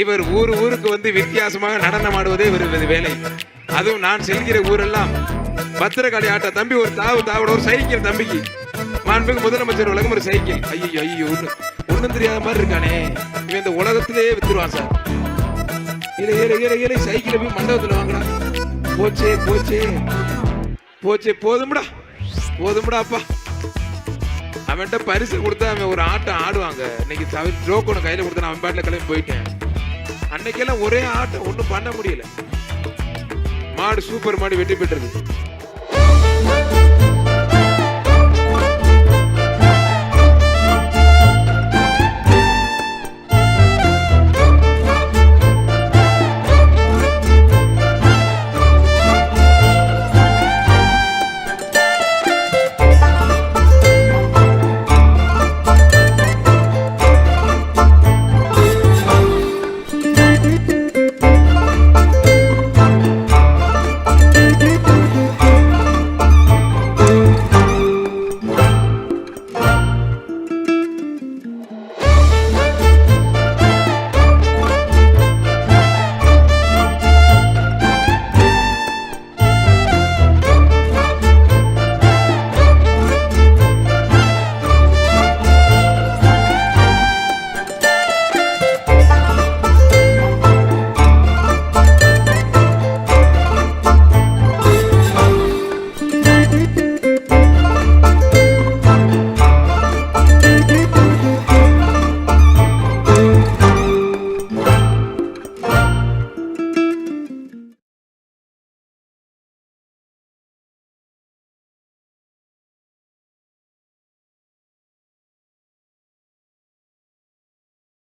இவர் ஊருக்கு வந்து வித்தியாசமாக நடனம் ஆடுவதே இவர் வேலை. அதுவும் நான் செல்கிற ஊரெல்லாம் பத்திரகாளி ஆட்ட. தம்பி ஒரு தாவோட ஒரு சைக்கிள் தம்பிக்கு மாண்புக்கு முதலமைச்சர் உலகம் ஒரு சைக்கிள். ஐயோ ஐயோ ஒண்ணும் தெரியாத மாதிரி இருக்கானே இவன் இந்த உலகத்திலேயே வித்துருவான் சார். இலை சைக்கிளை போய் மண்டபத்தில் வாங்கடா. போச்சே போச்சே போச்சே போதும்டா அப்பா. அவன்கிட்ட பரிசு கொடுத்தா அவன் ஒரு ஆட்டம் ஆடுவாங்க. இன்னைக்கு ஜோக்கோன கையில கொடுத்தா அவன் பாட்டில் கிளம்பி போயிட்டேன். அன்னைக்கெல்லாம் ஒரே ஆட்டம் ஒன்றும் பண்ண முடியல. மாடு சூப்பர் மாடு வெற்றி பெற்றது.